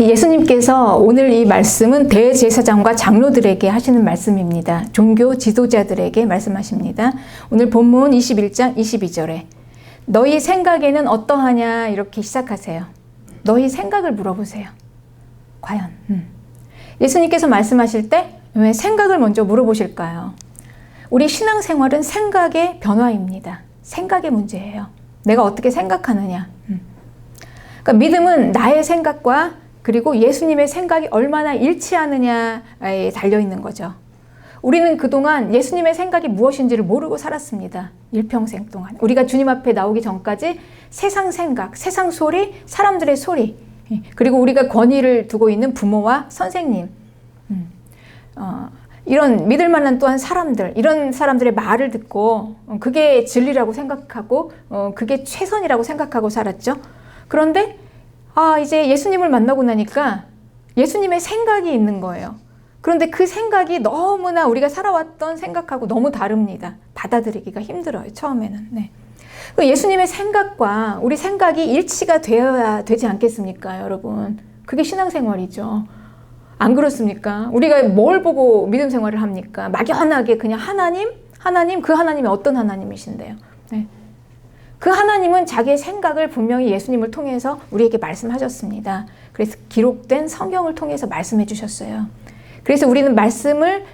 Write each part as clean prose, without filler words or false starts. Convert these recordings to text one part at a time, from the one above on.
예수님께서 오늘 이 말씀은 대제사장과 장로들에게 하시는 말씀입니다. 종교 지도자들에게 말씀하십니다. 오늘 본문 21장 22절에 너희 생각에는 어떠하냐 이렇게 시작하세요. 너희 생각을 물어보세요. 과연 예수님께서 말씀하실 때 왜 생각을 먼저 물어보실까요? 우리 신앙생활은 생각의 변화입니다. 생각의 문제예요. 내가 어떻게 생각하느냐. 그러니까 믿음은 나의 생각과 그리고 예수님의 생각이 얼마나 일치하느냐에 달려있는 거죠. 우리는 그동안 예수님의 생각이 무엇인지를 모르고 살았습니다. 일평생 동안. 우리가 주님 앞에 나오기 전까지 세상 생각, 세상 소리, 사람들의 소리, 그리고 우리가 권위를 두고 있는 부모와 선생님, 이런 믿을 만한 또한 사람들, 이런 사람들의 말을 듣고 그게 진리라고 생각하고 그게 최선이라고 생각하고 살았죠. 그런데 이제 예수님을 만나고 나니까 예수님의 생각이 있는 거예요. 그런데 그 생각이 너무나 우리가 살아왔던 생각하고 너무 다릅니다. 받아들이기가 힘들어요, 처음에는. 네. 예수님의 생각과 우리 생각이 일치가 되어야 되지 않겠습니까, 여러분? 그게 신앙생활이죠. 안 그렇습니까? 우리가 뭘 보고 믿음 생활을 합니까? 막연하게 그냥 하나님, 그 하나님이 어떤 하나님이신데요? 네. 그 하나님은 자기의 생각을 분명히 예수님을 통해서 우리에게 말씀하셨습니다. 그래서 기록된 성경을 통해서 말씀해 주셨어요. 그래서 우리는 말씀을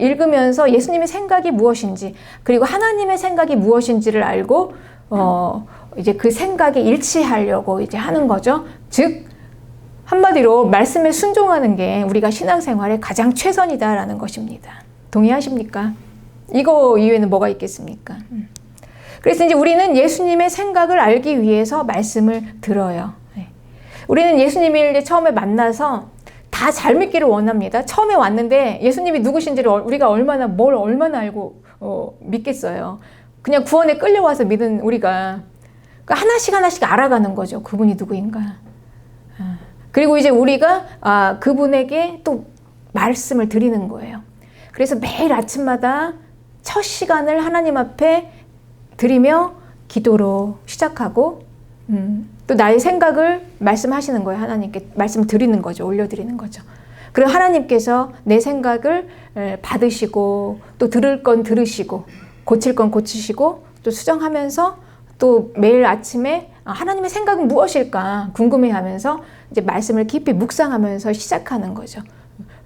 읽으면서 예수님의 생각이 무엇인지, 그리고 하나님의 생각이 무엇인지를 알고 이제 그 생각에 일치하려고 이제 하는 거죠. 즉 한마디로 말씀에 순종하는 게 우리가 신앙생활의 가장 최선이다라는 것입니다. 동의하십니까? 이거 이외에는 뭐가 있겠습니까? 그래서 이제 우리는 예수님의 생각을 알기 위해서 말씀을 들어요. 우리는 예수님을 이제 처음에 만나서 다 잘 믿기를 원합니다. 처음에 왔는데 예수님이 누구신지를 우리가 얼마나 알고 믿겠어요. 그냥 구원에 끌려와서 믿은 우리가 하나씩 알아가는 거죠. 그분이 누구인가. 그리고 이제 우리가 그분에게 또 말씀을 드리는 거예요. 그래서 매일 아침마다 첫 시간을 하나님 앞에 드리며 기도로 시작하고 또 나의 생각을 말씀하시는 거예요. 하나님께 말씀 드리는 거죠. 올려드리는 거죠. 그리고 하나님께서 내 생각을 받으시고 또 들을 건 들으시고 고칠 건 고치시고 또 수정하면서 또 매일 아침에 하나님의 생각은 무엇일까 궁금해하면서 이제 말씀을 깊이 묵상하면서 시작하는 거죠.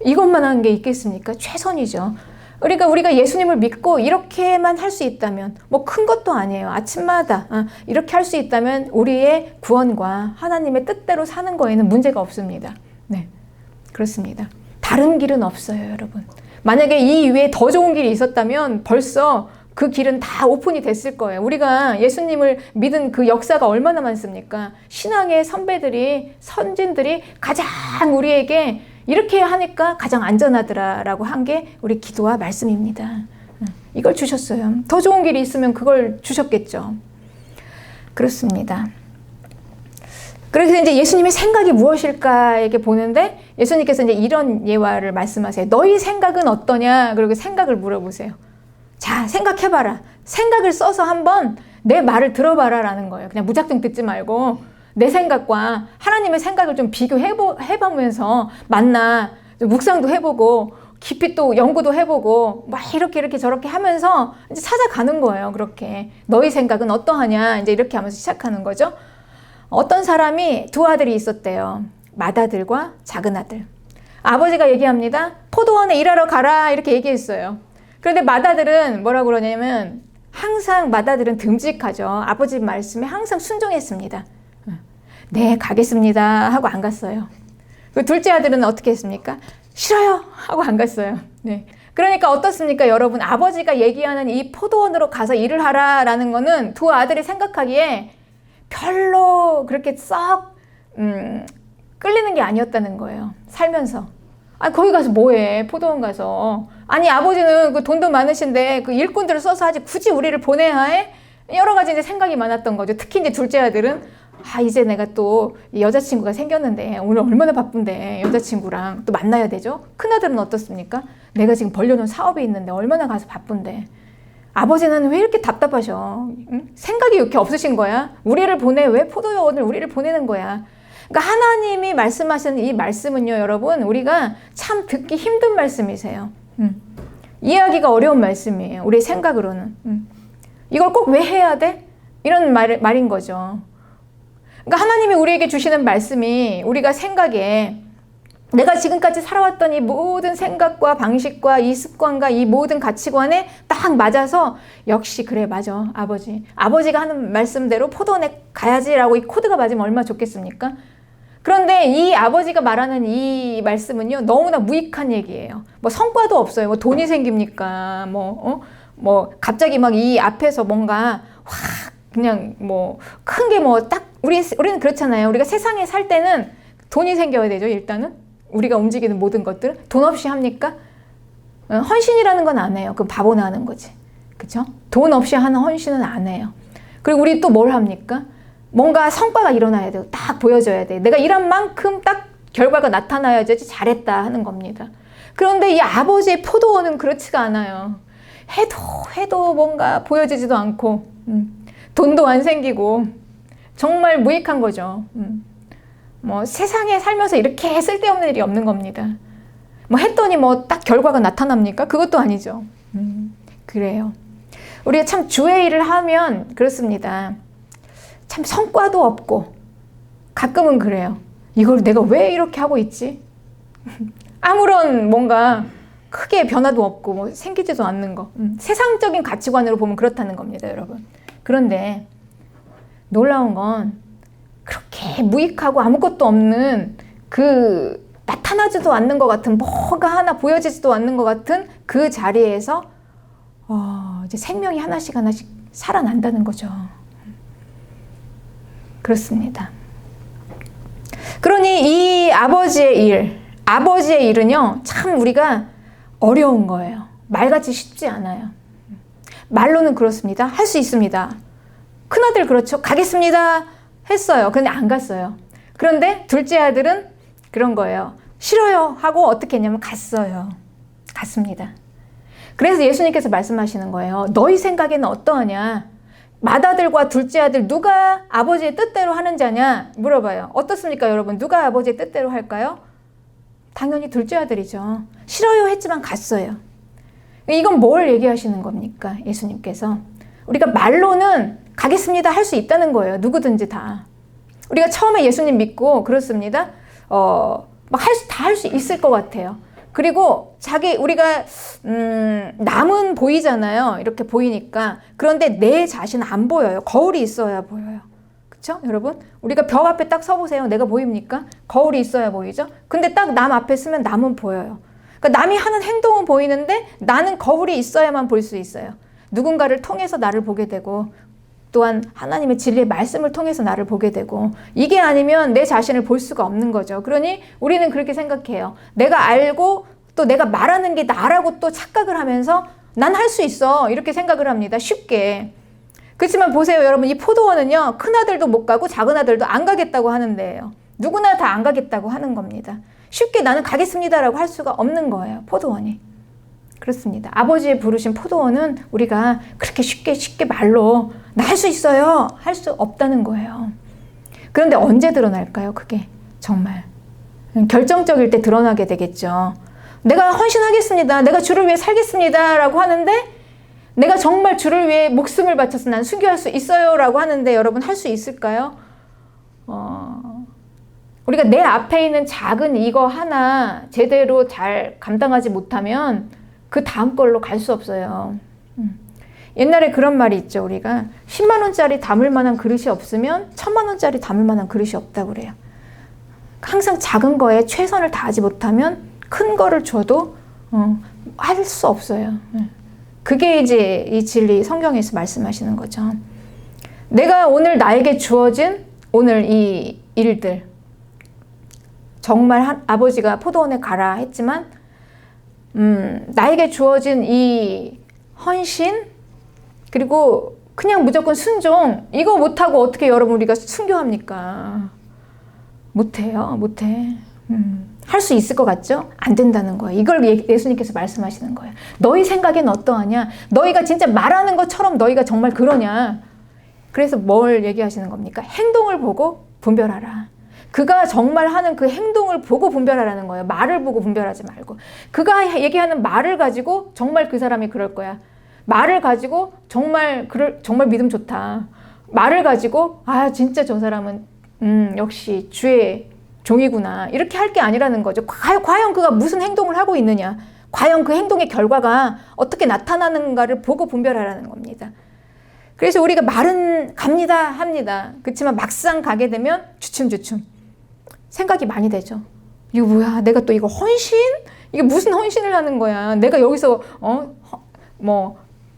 이것만 한 게 있겠습니까? 최선이죠. 그러니까 우리가 예수님을 믿고 이렇게만 할 수 있다면 뭐 큰 것도 아니에요. 아침마다 이렇게 할 수 있다면 우리의 구원과 하나님의 뜻대로 사는 거에는 문제가 없습니다. 네, 그렇습니다. 다른 길은 없어요, 여러분. 만약에 이 이외에 더 좋은 길이 있었다면 벌써 그 길은 다 오픈이 됐을 거예요. 우리가 예수님을 믿은 그 역사가 얼마나 많습니까? 신앙의 선배들이, 선진들이 가장 우리에게 이렇게 하니까 가장 안전하더라라고 한 게 우리 기도와 말씀입니다. 이걸 주셨어요. 더 좋은 길이 있으면 그걸 주셨겠죠. 그렇습니다. 그래서 이제 예수님의 생각이 무엇일까 이렇게 보는데 예수님께서 이제 이런 예화를 말씀하세요. 너희 생각은 어떠냐? 그리고 생각을 물어보세요. 자, 생각해봐라. 생각을 써서 한번 내 말을 들어봐라 라는 거예요. 그냥 무작정 듣지 말고 내 생각과 하나님의 생각을 좀 비교해보면서 만나 묵상도 해보고 깊이 또 연구도 해보고 막 이렇게 저렇게 하면서 이제 찾아가는 거예요. 그렇게 너희 생각은 어떠하냐 이제 이렇게 하면서 시작하는 거죠. 어떤 사람이 두 아들이 있었대요. 맏아들과 작은아들. 아버지가 얘기합니다. 포도원에 일하러 가라 이렇게 얘기했어요. 그런데 맏아들은 뭐라고 그러냐면 항상 맏아들은 듬직하죠. 아버지 말씀에 항상 순종했습니다. 네, 가겠습니다 하고 안 갔어요. 그 둘째 아들은 어떻게 했습니까? 싫어요 하고 안 갔어요. 네. 그러니까 어떻습니까, 여러분? 아버지가 얘기하는 이 포도원으로 가서 일을 하라라는 거는 두 아들이 생각하기에 별로 그렇게 썩 끌리는 게 아니었다는 거예요. 살면서. 거기 가서 뭐해? 포도원 가서. 아니, 아버지는 그 돈도 많으신데 그 일꾼들을 써서 하지 굳이 우리를 보내야 해? 여러 가지 이제 생각이 많았던 거죠. 특히 이제 둘째 아들은 이제 내가 또 여자친구가 생겼는데 오늘 얼마나 바쁜데 여자친구랑 또 만나야 되죠. 큰아들은 어떻습니까? 내가 지금 벌려놓은 사업이 있는데 얼마나 가서 바쁜데 아버지는 왜 이렇게 답답하셔? 응? 생각이 이렇게 없으신 거야? 우리를 보내. 왜 포도원을 우리를 보내는 거야? 그러니까 하나님이 말씀하시는 이 말씀은요, 여러분, 우리가 참 듣기 힘든 말씀이세요. 이해하기가 어려운 말씀이에요. 우리의 생각으로는. 이걸 꼭 왜 해야 돼? 이런 말인 거죠. 그러니까 하나님이 우리에게 주시는 말씀이 우리가 생각에 내가 지금까지 살아왔던 이 모든 생각과 방식과 이 습관과 이 모든 가치관에 딱 맞아서 역시 그래 맞아 아버지가 하는 말씀대로 포도원에 가야지라고 이 코드가 맞으면 얼마나 좋겠습니까? 그런데 이 아버지가 말하는 이 말씀은요 너무나 무익한 얘기예요. 뭐 성과도 없어요. 뭐 돈이 생깁니까? 뭐 갑자기 막 이 앞에서 뭔가 확 그냥 뭐 큰 게 뭐 딱 우리는 그렇잖아요. 우리가 세상에 살 때는 돈이 생겨야 되죠. 일단은 우리가 움직이는 모든 것들 돈 없이 합니까? 헌신이라는 건 안 해요. 그럼 바보나 하는 거지. 그쵸? 돈 없이 하는 헌신은 안 해요. 그리고 우리 또 뭘 합니까? 뭔가 성과가 일어나야 돼요. 딱 보여줘야 돼. 내가 일한 만큼 딱 결과가 나타나야지 잘했다 하는 겁니다. 그런데 이 아버지의 포도원은 그렇지가 않아요. 해도 뭔가 보여지지도 않고 돈도 안 생기고 정말 무익한 거죠. 뭐 세상에 살면서 이렇게 쓸데없는 일이 없는 겁니다. 뭐 했더니 뭐 딱 결과가 나타납니까? 그것도 아니죠. 그래요. 우리가 참 주의 일을 하면 그렇습니다. 참 성과도 없고 가끔은 그래요. 이걸 내가 왜 이렇게 하고 있지? 아무런 뭔가 크게 변화도 없고 뭐 생기지도 않는 거. 세상적인 가치관으로 보면 그렇다는 겁니다, 여러분. 그런데 놀라운 건 그렇게 무익하고 아무것도 없는 그 나타나지도 않는 것 같은 뭐가 하나 보여지지도 않는 것 같은 그 자리에서 이제 생명이 하나씩 살아난다는 거죠. 그렇습니다. 그러니 이 아버지의 일은요, 참 우리가 어려운 거예요. 말같이 쉽지 않아요. 말로는 그렇습니다. 할 수 있습니다. 큰아들 그렇죠. 가겠습니다. 했어요. 그런데 안 갔어요. 그런데 둘째 아들은 그런 거예요. 싫어요. 하고 어떻게 했냐면 갔어요. 갔습니다. 그래서 예수님께서 말씀하시는 거예요. 너희 생각에는 어떠하냐? 맏아들과 둘째 아들 누가 아버지의 뜻대로 하는 자냐? 물어봐요. 어떻습니까, 여러분? 누가 아버지의 뜻대로 할까요? 당연히 둘째 아들이죠. 싫어요 했지만 갔어요. 이건 뭘 얘기하시는 겁니까? 예수님께서. 우리가 말로는 가겠습니다 할 수 있다는 거예요. 누구든지 다. 우리가 처음에 예수님 믿고 그렇습니다. 다 할 수 있을 것 같아요. 그리고 우리가 남은 보이잖아요. 이렇게 보이니까. 그런데 내 자신은 안 보여요. 거울이 있어야 보여요. 그렇죠? 여러분? 우리가 벽 앞에 딱 서보세요. 내가 보입니까? 거울이 있어야 보이죠? 근데 딱 남 앞에 서면 남은 보여요. 그러니까 남이 하는 행동은 보이는데 나는 거울이 있어야만 볼 수 있어요. 누군가를 통해서 나를 보게 되고 또한 하나님의 진리의 말씀을 통해서 나를 보게 되고 이게 아니면 내 자신을 볼 수가 없는 거죠. 그러니 우리는 그렇게 생각해요. 내가 알고 또 내가 말하는 게 나라고 또 착각을 하면서 난 할 수 있어 이렇게 생각을 합니다. 쉽게. 그렇지만 보세요, 여러분. 이 포도원은요, 큰아들도 못 가고 작은아들도 안 가겠다고 하는 데예요. 누구나 다 안 가겠다고 하는 겁니다. 쉽게 나는 가겠습니다라고 할 수가 없는 거예요, 포도원이. 그렇습니다. 아버지의 부르신 포도원은 우리가 그렇게 쉽게 말로 나 할 수 있어요 할 수 없다는 거예요. 그런데 언제 드러날까요? 그게 정말 결정적일 때 드러나게 되겠죠. 내가 헌신하겠습니다. 내가 주를 위해 살겠습니다 라고 하는데 내가 정말 주를 위해 목숨을 바쳐서 난 순교할 수 있어요 라고 하는데 여러분 할 수 있을까요? 우리가 내 앞에 있는 작은 이거 하나 제대로 잘 감당하지 못하면 그 다음 걸로 갈 수 없어요. 옛날에 그런 말이 있죠. 우리가 10만 원짜리 담을 만한 그릇이 없으면 1000만 원짜리 담을 만한 그릇이 없다고 그래요. 항상 작은 거에 최선을 다하지 못하면 큰 거를 줘도 할 수 없어요. 그게 이제 이 진리 성경에서 말씀하시는 거죠. 내가 오늘 나에게 주어진 오늘 이 일들 정말 아버지가 포도원에 가라 했지만 나에게 주어진 이 헌신 그리고 그냥 무조건 순종 이거 못하고 어떻게 여러분 우리가 순교합니까? 못해요. 못해. 할 수 있을 것 같죠? 안 된다는 거예요. 이걸 예수님께서 말씀하시는 거예요. 너희 생각엔 어떠하냐? 너희가 진짜 말하는 것처럼 너희가 정말 그러냐? 그래서 뭘 얘기하시는 겁니까? 행동을 보고 분별하라. 그가 정말 하는 그 행동을 보고 분별하라는 거예요. 말을 보고 분별하지 말고. 그가 얘기하는 말을 가지고 정말 그 사람이 그럴 거야. 말을 가지고 정말 믿음 좋다. 말을 가지고 진짜 저 사람은 역시 주의 종이구나. 이렇게 할 게 아니라는 거죠. 과연 그가 무슨 행동을 하고 있느냐. 과연 그 행동의 결과가 어떻게 나타나는가를 보고 분별하라는 겁니다. 그래서 우리가 말은 갑니다 합니다. 그렇지만 막상 가게 되면 주춤주춤 생각이 많이 되죠. 이거 뭐야? 내가 또 이거 헌신? 이게 무슨 헌신을 하는 거야? 내가 여기서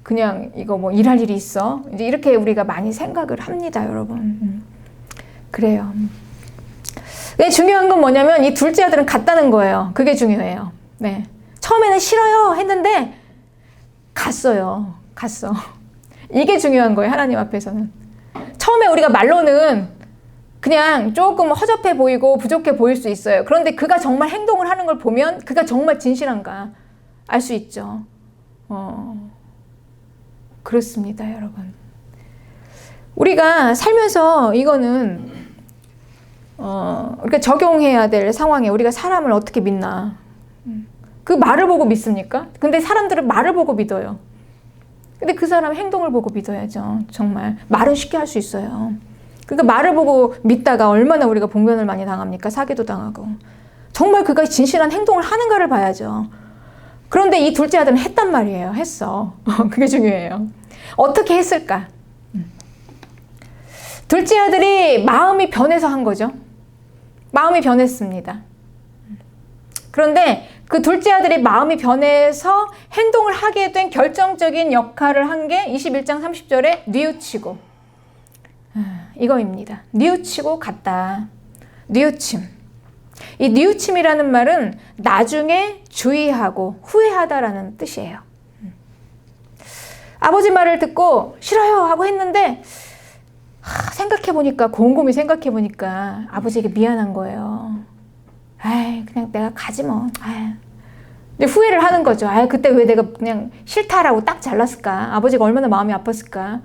그냥 이거 일할 일이 있어? 이제 이렇게 우리가 많이 생각을 합니다, 여러분. 그래요. 근데 중요한 건 뭐냐면 이 둘째 아들은 갔다는 거예요. 그게 중요해요. 네. 처음에는 싫어요 했는데 갔어요. 갔어. 이게 중요한 거예요, 하나님 앞에서는. 처음에 우리가 말로는 그냥 조금 허접해 보이고 부족해 보일 수 있어요. 그런데 그가 정말 행동을 하는 걸 보면 그가 정말 진실한가 알 수 있죠. 그렇습니다, 여러분. 우리가 살면서 이거는 우리가 적용해야 될 상황에 우리가 사람을 어떻게 믿나. 그 말을 보고 믿습니까? 근데 사람들은 말을 보고 믿어요. 근데 그 사람 행동을 보고 믿어야죠. 정말. 말은 쉽게 할 수 있어요. 그러니까 말을 보고 믿다가 얼마나 우리가 봉변을 많이 당합니까? 사기도 당하고. 정말 그가 진실한 행동을 하는가를 봐야죠. 그런데 이 둘째 아들은 했단 말이에요. 했어. 그게 중요해요. 어떻게 했을까? 둘째 아들이 마음이 변해서 한 거죠. 마음이 변했습니다. 그런데 그 둘째 아들이 마음이 변해서 행동을 하게 된 결정적인 역할을 한 게 21장 30절에 뉘우치고 이거입니다. 뉘우치고 갔다. 뉘우침. 이 뉘우침이라는 말은 나중에 주의하고 후회하다라는 뜻이에요. 아버지 말을 듣고 싫어요 하고 했는데 생각해보니까 곰곰이 생각해보니까 아버지에게 미안한 거예요. 그냥 내가 가지 뭐. 이제 후회를 하는 거죠. 그때 왜 내가 그냥 싫다라고 딱 잘랐을까? 아버지가 얼마나 마음이 아팠을까?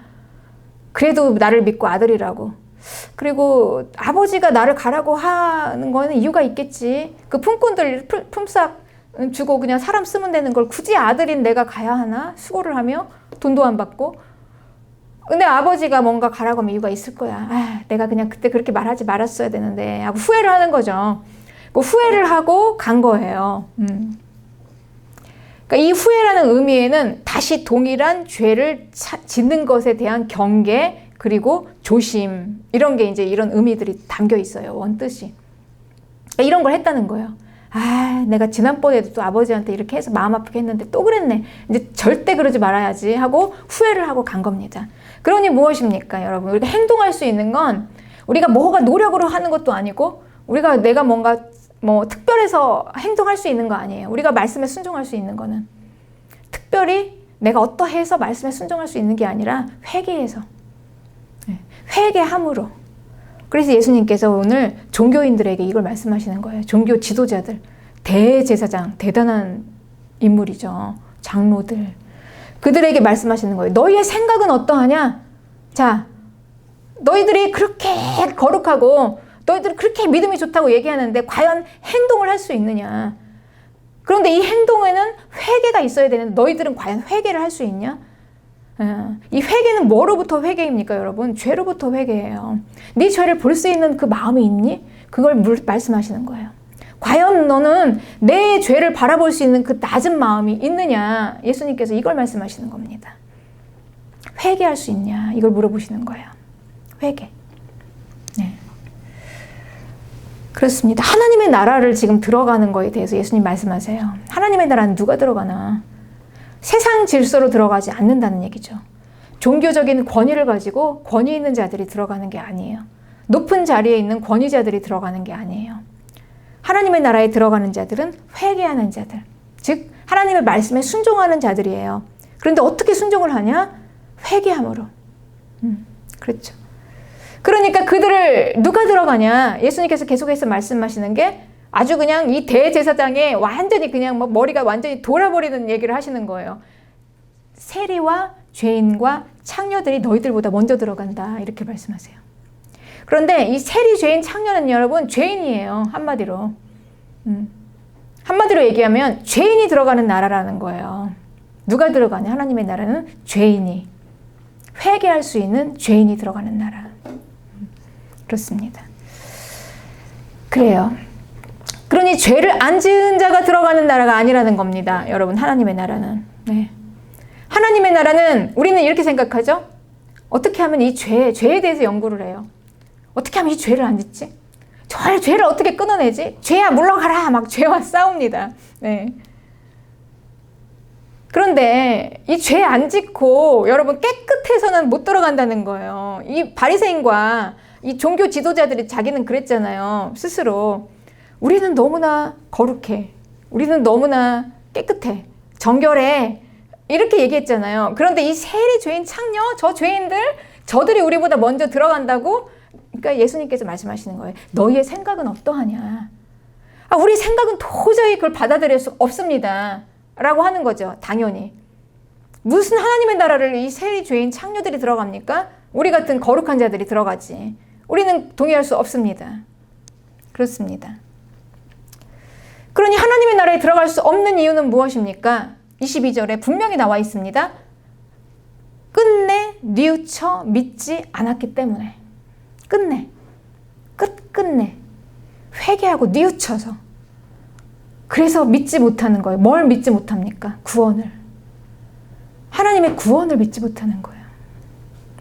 그래도 나를 믿고 아들이라고. 그리고 아버지가 나를 가라고 하는 거는 이유가 있겠지. 그 품꾼들 품삯 주고 그냥 사람 쓰면 되는 걸 굳이 아들인 내가 가야 하나? 수고를 하며 돈도 안 받고. 근데 아버지가 뭔가 가라고 하면 이유가 있을 거야. 내가 그냥 그때 그렇게 말하지 말았어야 되는데 하고 후회를 하는 거죠. 그 후회를 하고 간 거예요. 그러니까 이 후회라는 의미에는 다시 동일한 죄를 짓는 것에 대한 경계 그리고 조심 이런 게 이제 이런 의미들이 담겨 있어요. 원뜻이. 그러니까 이런 걸 했다는 거예요. 내가 지난번에도 또 아버지한테 이렇게 해서 마음 아프게 했는데 또 그랬네. 이제 절대 그러지 말아야지 하고 후회를 하고 간 겁니다. 그러니 무엇입니까, 여러분? 우리가 행동할 수 있는 건 우리가 뭐가 노력으로 하는 것도 아니고 내가 뭔가 특별해서 행동할 수 있는 거 아니에요. 우리가 말씀에 순종할 수 있는 거는 특별히 내가 어떠해서 말씀에 순종할 수 있는 게 아니라 회개해서 회개함으로. 그래서 예수님께서 오늘 종교인들에게 이걸 말씀하시는 거예요. 종교 지도자들, 대제사장, 대단한 인물이죠. 장로들. 그들에게 말씀하시는 거예요. 너희의 생각은 어떠하냐? 자, 너희들이 그렇게 거룩하고 너희들이 그렇게 믿음이 좋다고 얘기하는데 과연 행동을 할 수 있느냐? 그런데 이 행동에는 회개가 있어야 되는데 너희들은 과연 회개를 할 수 있냐? 이 회개는 뭐로부터 회개입니까, 여러분? 죄로부터 회개예요. 네 죄를 볼 수 있는 그 마음이 있니? 그걸 말씀하시는 거예요. 과연 너는 내 죄를 바라볼 수 있는 그 낮은 마음이 있느냐? 예수님께서 이걸 말씀하시는 겁니다. 회개할 수 있냐? 이걸 물어보시는 거예요. 회개. 네. 그렇습니다. 하나님의 나라를 지금 들어가는 거에 대해서 예수님 말씀하세요. 하나님의 나라는 누가 들어가나? 세상 질서로 들어가지 않는다는 얘기죠. 종교적인 권위를 가지고 권위 있는 자들이 들어가는 게 아니에요. 높은 자리에 있는 권위자들이 들어가는 게 아니에요. 하나님의 나라에 들어가는 자들은 회개하는 자들, 즉 하나님의 말씀에 순종하는 자들이에요. 그런데 어떻게 순종을 하냐? 회개함으로. 그렇죠. 그러니까 그들을 누가 들어가냐? 예수님께서 계속해서 말씀하시는 게 아주 그냥 이 대제사장의 완전히 그냥 머리가 완전히 돌아버리는 얘기를 하시는 거예요. 세리와 죄인과 창녀들이 너희들보다 먼저 들어간다. 이렇게 말씀하세요. 그런데 이 세리 죄인 창녀는 여러분 죄인이에요. 한마디로. 한마디로 얘기하면 죄인이 들어가는 나라라는 거예요. 누가 들어가냐? 하나님의 나라는 죄인이, 회개할 수 있는 죄인이 들어가는 나라. 그렇습니다. 그래요. 그러니 죄를 안 지은 자가 들어가는 나라가 아니라는 겁니다. 여러분, 하나님의 나라는. 네. 하나님의 나라는 우리는 이렇게 생각하죠? 어떻게 하면 이 죄에 대해서 연구를 해요. 어떻게 하면 이 죄를 안 짓지? 저 죄를 어떻게 끊어내지? 죄야 물러가라! 막 죄와 싸웁니다. 네. 그런데 이 죄 안 짓고 여러분 깨끗해서는 못 들어간다는 거예요. 이 바리새인과 이 종교 지도자들이 자기는 그랬잖아요. 스스로. 우리는 너무나 거룩해. 우리는 너무나 깨끗해. 정결해. 이렇게 얘기했잖아요. 그런데 이 세리 죄인 창녀, 저 죄인들, 저들이 우리보다 먼저 들어간다고? 그러니까 예수님께서 말씀하시는 거예요. 너희의 생각은 어떠하냐? 우리 생각은 도저히 그걸 받아들일 수 없습니다. 라고 하는 거죠. 당연히. 무슨 하나님의 나라를 이 세리 죄인 창녀들이 들어갑니까? 우리 같은 거룩한 자들이 들어가지. 우리는 동의할 수 없습니다. 그렇습니다. 그러니 하나님의 나라에 들어갈 수 없는 이유는 무엇입니까? 22절에 분명히 나와 있습니다. 끝내 뉘우쳐 믿지 않았기 때문에. 끝내 회개하고 뉘우쳐서. 그래서 믿지 못하는 거예요. 뭘 믿지 못합니까? 구원을. 하나님의 구원을 믿지 못하는 거예요.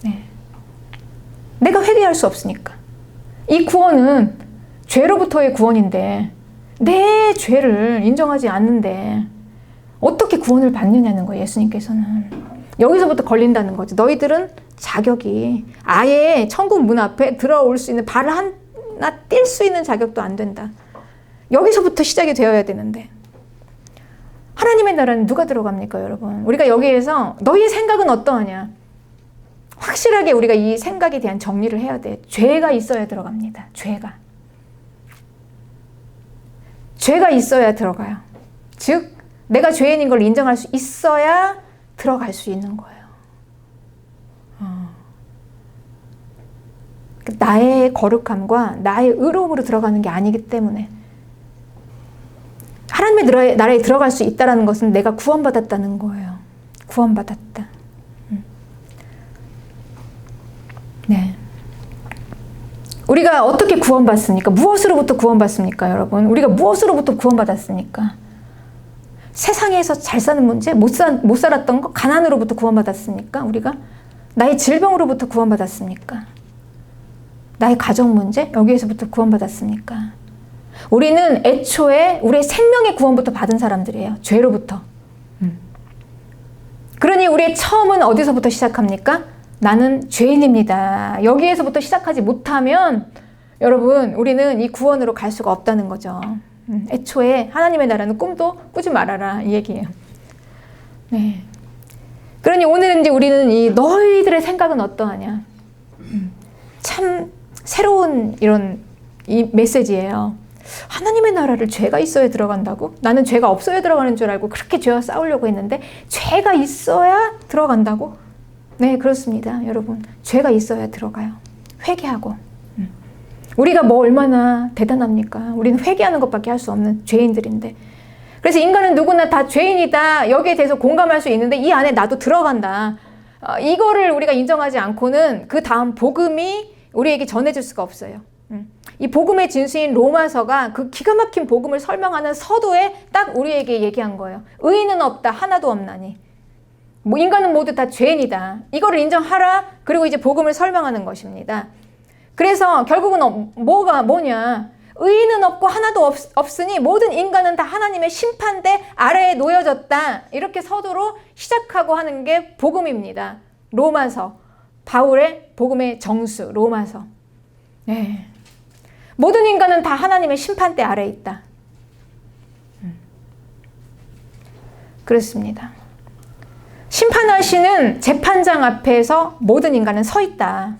네. 내가 회개할 수 없으니까. 이 구원은 죄로부터의 구원인데 내 죄를 인정하지 않는데 어떻게 구원을 받느냐는 거예요. 예수님께서는. 여기서부터 걸린다는 거죠. 너희들은 자격이 아예 천국 문 앞에 들어올 수 있는, 발을 하나 뗄 수 있는 자격도 안 된다. 여기서부터 시작이 되어야 되는데 하나님의 나라는 누가 들어갑니까, 여러분? 우리가 여기에서 너희의 생각은 어떠하냐? 확실하게 우리가 이 생각에 대한 정리를 해야 돼. 죄가 있어야 들어갑니다. 죄가 있어야 들어가요. 즉 내가 죄인인 걸 인정할 수 있어야 들어갈 수 있는 거예요. 나의 거룩함과 나의 의로움으로 들어가는 게 아니기 때문에 하나님의 나라에 들어갈 수 있다는 것은 내가 구원받았다는 거예요. 구원받았다. 네. 우리가 어떻게 구원받습니까? 무엇으로부터 구원받습니까, 여러분? 우리가 무엇으로부터 구원받았습니까? 세상에서 잘 사는 문제? 못 살았던 거? 가난으로부터 구원받았습니까? 우리가? 나의 질병으로부터 구원받았습니까? 나의 가정 문제? 여기에서부터 구원받았습니까? 우리는 애초에 우리의 생명의 구원부터 받은 사람들이에요. 죄로부터. 그러니 우리의 처음은 어디서부터 시작합니까? 나는 죄인입니다. 여기에서부터 시작하지 못하면 여러분 우리는 이 구원으로 갈 수가 없다는 거죠. 애초에 하나님의 나라는 꿈도 꾸지 말아라 이 얘기예요. 네. 그러니 오늘은 이제 우리는 이 너희들의 생각은 어떠하냐? 참 새로운 이런 이 메시지예요. 하나님의 나라를 죄가 있어야 들어간다고? 나는 죄가 없어야 들어가는 줄 알고 그렇게 죄와 싸우려고 했는데 죄가 있어야 들어간다고? 네, 그렇습니다. 여러분, 죄가 있어야 들어가요. 회개하고. 우리가 뭐 얼마나 대단합니까? 우리는 회개하는 것밖에 할 수 없는 죄인들인데. 그래서 인간은 누구나 다 죄인이다. 여기에 대해서 공감할 수 있는데 이 안에 나도 들어간다. 이거를 우리가 인정하지 않고는 그 다음 복음이 우리에게 전해질 수가 없어요. 이 복음의 진수인 로마서가 그 기가 막힌 복음을 설명하는 서두에 딱 우리에게 얘기한 거예요. 의인은 없다. 하나도 없나니. 뭐 인간은 모두 다 죄인이다. 이거를 인정하라. 그리고 이제 복음을 설명하는 것입니다. 그래서 결국은 뭐냐? 의인은 없고 하나도 없으니 모든 인간은 다 하나님의 심판대 아래에 놓여졌다. 이렇게 서두로 시작하고 하는 게 복음입니다. 로마서. 바울의 복음의 정수, 로마서. 네. 모든 인간은 다 하나님의 심판대 아래에 있다. 그렇습니다. 심판하시는 재판장 앞에서 모든 인간은 서 있다.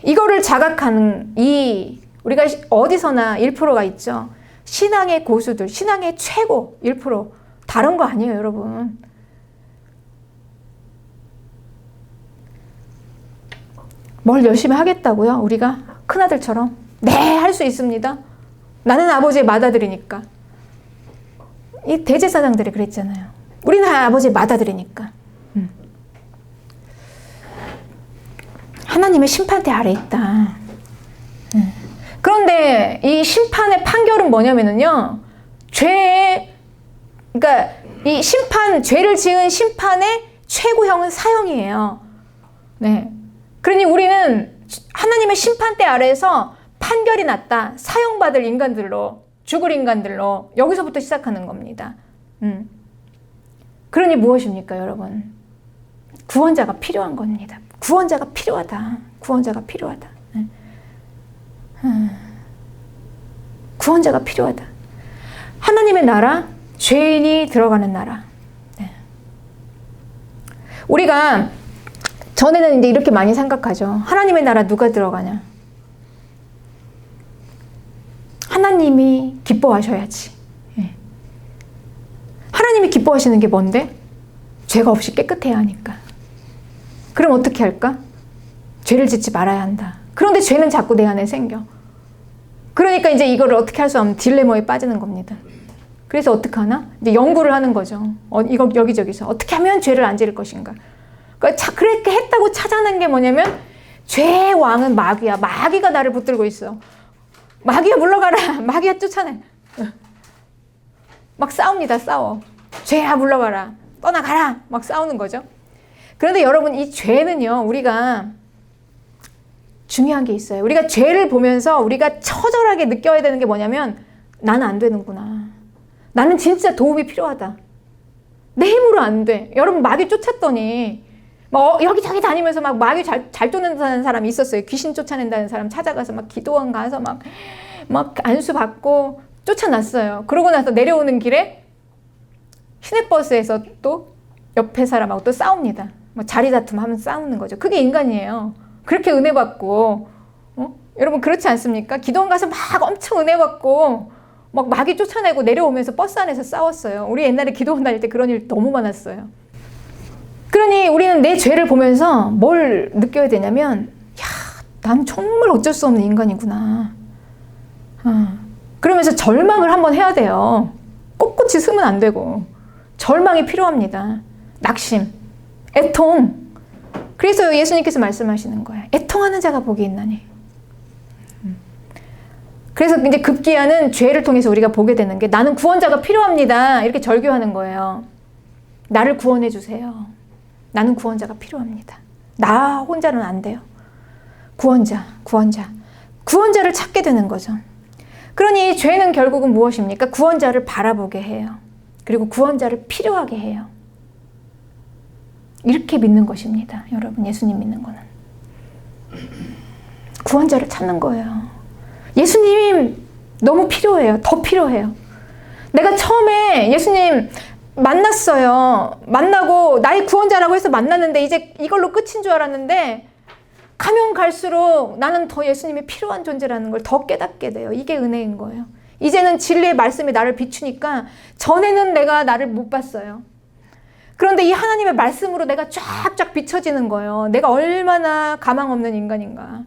이거를 자각하는 우리가 어디서나 1%가 있죠. 신앙의 고수들, 신앙의 최고 1%. 다른 거 아니에요, 여러분. 뭘 열심히 하겠다고요? 우리가 큰아들처럼? 네, 할 수 있습니다. 나는 아버지의 맏아들이니까. 이 대제사장들이 그랬잖아요. 우리는 아버지의 맏아들이니까. 하나님의 심판대 아래 있다. 그런데 이 심판의 판결은 뭐냐면요. 그러니까 이 죄를 지은 심판의 최고형은 사형이에요. 네. 그러니 우리는 하나님의 심판대 아래에서 판결이 났다. 사형받을 인간들로, 죽을 인간들로 여기서부터 시작하는 겁니다. 그러니 무엇입니까, 여러분? 구원자가 필요한 겁니다. 구원자가 필요하다. 구원자가 필요하다. 구원자가 필요하다. 하나님의 나라, 죄인이 들어가는 나라. 네. 우리가 전에는 이제 이렇게 많이 생각하죠. 하나님의 나라 누가 들어가냐? 하나님이 기뻐하셔야지. 네. 하나님이 기뻐하시는 게 뭔데? 죄가 없이 깨끗해야 하니까. 그럼 어떻게 할까? 죄를 짓지 말아야 한다. 그런데 죄는 자꾸 내 안에 생겨. 그러니까 이제 이거를 어떻게 할 수 없는 딜레마에 빠지는 겁니다. 그래서 어떻게 하나? 이제 연구를 하는 거죠. 이거 여기저기서 어떻게 하면 죄를 안 지을 것인가. 그러니까 그렇게 했다고 찾아낸 게 뭐냐면 죄의 왕은 마귀야. 마귀가 나를 붙들고 있어. 마귀야 물러가라. 마귀야 쫓아내. 막 싸웁니다. 싸워. 죄야 물러가라. 떠나가라. 막 싸우는 거죠. 그런데 여러분 이 죄는요. 우리가 중요한 게 있어요. 우리가 죄를 보면서 우리가 처절하게 느껴야 되는 게 뭐냐면 나는 안 되는구나. 나는 진짜 도움이 필요하다. 내 힘으로 안 돼. 여러분 마귀 쫓았더니 막 여기저기 다니면서 막 마귀 잘 쫓는다는 사람이 있었어요. 귀신 쫓아낸다는 사람 찾아가서 막 기도원 가서 막 안수 받고 쫓아났어요. 그러고 나서 내려오는 길에 시내버스에서 또 옆에 사람하고 또 싸웁니다. 막 자리 다툼하면 싸우는 거죠. 그게 인간이에요. 그렇게 은혜 받고 여러분 그렇지 않습니까? 기도원 가서 막 엄청 은혜 받고 막 마귀 쫓아내고 내려오면서 버스 안에서 싸웠어요. 우리 옛날에 기도원 다닐 때 그런 일 너무 많았어요. 그러니 우리는 내 죄를 보면서 뭘 느껴야 되냐면 난 정말 어쩔 수 없는 인간이구나. 그러면서 절망을 한번 해야 돼요. 꼿꼿이 서면 안 되고 절망이 필요합니다. 낙심, 애통. 그래서 예수님께서 말씀하시는 거예요. 애통하는 자가 복이 있나니. 그래서 이제 급기야는 죄를 통해서 우리가 보게 되는 게 나는 구원자가 필요합니다. 이렇게 절규하는 거예요. 나를 구원해 주세요. 나는 구원자가 필요합니다. 나 혼자는 안 돼요. 구원자를 찾게 되는 거죠. 그러니 죄는 결국은 무엇입니까? 구원자를 바라보게 해요. 그리고 구원자를 필요하게 해요. 이렇게 믿는 것입니다. 여러분, 예수님 믿는 거는. 구원자를 찾는 거예요. 예수님 너무 필요해요. 더 필요해요. 내가 처음에 예수님 만났어요. 만나고 나의 구원자라고 해서 만났는데 이제 이걸로 끝인 줄 알았는데 가면 갈수록 나는 더 예수님이 필요한 존재라는 걸 더 깨닫게 돼요. 이게 은혜인 거예요. 이제는 진리의 말씀이 나를 비추니까 전에는 내가 나를 못 봤어요. 그런데 이 하나님의 말씀으로 내가 쫙쫙 비춰지는 거예요. 내가 얼마나 가망 없는 인간인가.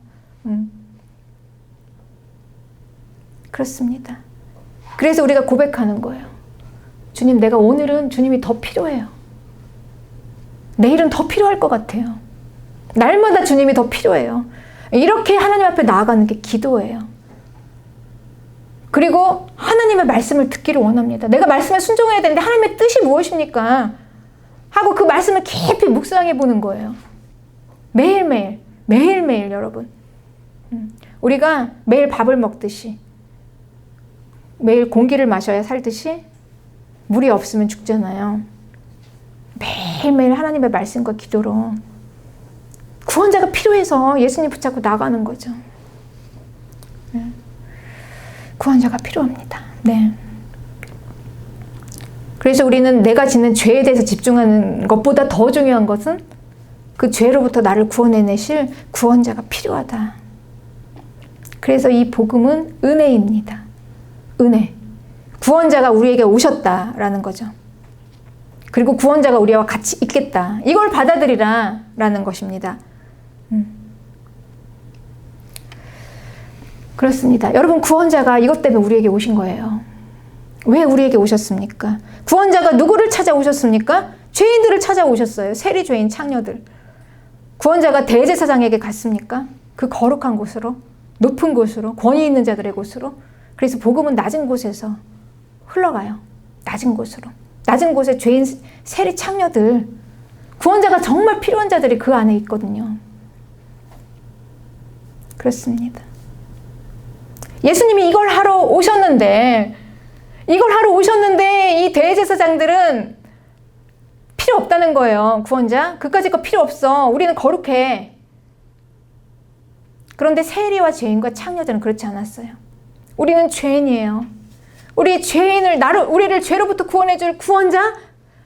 그렇습니다. 그래서 우리가 고백하는 거예요. 주님, 내가 오늘은 주님이 더 필요해요. 내일은 더 필요할 것 같아요. 날마다 주님이 더 필요해요. 이렇게 하나님 앞에 나아가는 게 기도예요. 그리고 하나님의 말씀을 듣기를 원합니다. 내가 말씀에 순종해야 되는데 하나님의 뜻이 무엇입니까? 하고 그 말씀을 깊이 묵상해 보는 거예요. 매일매일 여러분. 우리가 매일 밥을 먹듯이 매일 공기를 마셔야 살듯이 물이 없으면 죽잖아요. 매일매일 하나님의 말씀과 기도로 구원자가 필요해서 예수님 붙잡고 나가는 거죠. 구원자가 필요합니다. 네. 그래서 우리는 내가 짓는 죄에 대해서 집중하는 것보다 더 중요한 것은 그 죄로부터 나를 구원해내실 구원자가 필요하다. 그래서 이 복음은 은혜입니다. 은혜. 구원자가 우리에게 오셨다라는 거죠. 그리고 구원자가 우리와 같이 있겠다. 이걸 받아들이라 라는 것입니다. 그렇습니다. 여러분, 구원자가 이것 때문에 우리에게 오신 거예요. 왜 우리에게 오셨습니까? 구원자가 누구를 찾아오셨습니까? 죄인들을 찾아오셨어요. 세리죄인 창녀들. 구원자가 대제사장에게 갔습니까? 그 거룩한 곳으로, 높은 곳으로, 권위 있는 자들의 곳으로. 그래서 복음은 낮은 곳에서 흘러가요. 낮은 곳으로. 낮은 곳에 죄인 세리 창녀들, 구원자가 정말 필요한 자들이 그 안에 있거든요. 그렇습니다. 예수님이 이걸 하러 오셨는데 이 대제사장들은 필요 없다는 거예요. 구원자, 그까짓 거 필요 없어. 우리는 거룩해. 그런데 세리와 죄인과 창녀들은 그렇지 않았어요. 우리는 죄인이에요. 우리를 죄로부터 구원해줄 구원자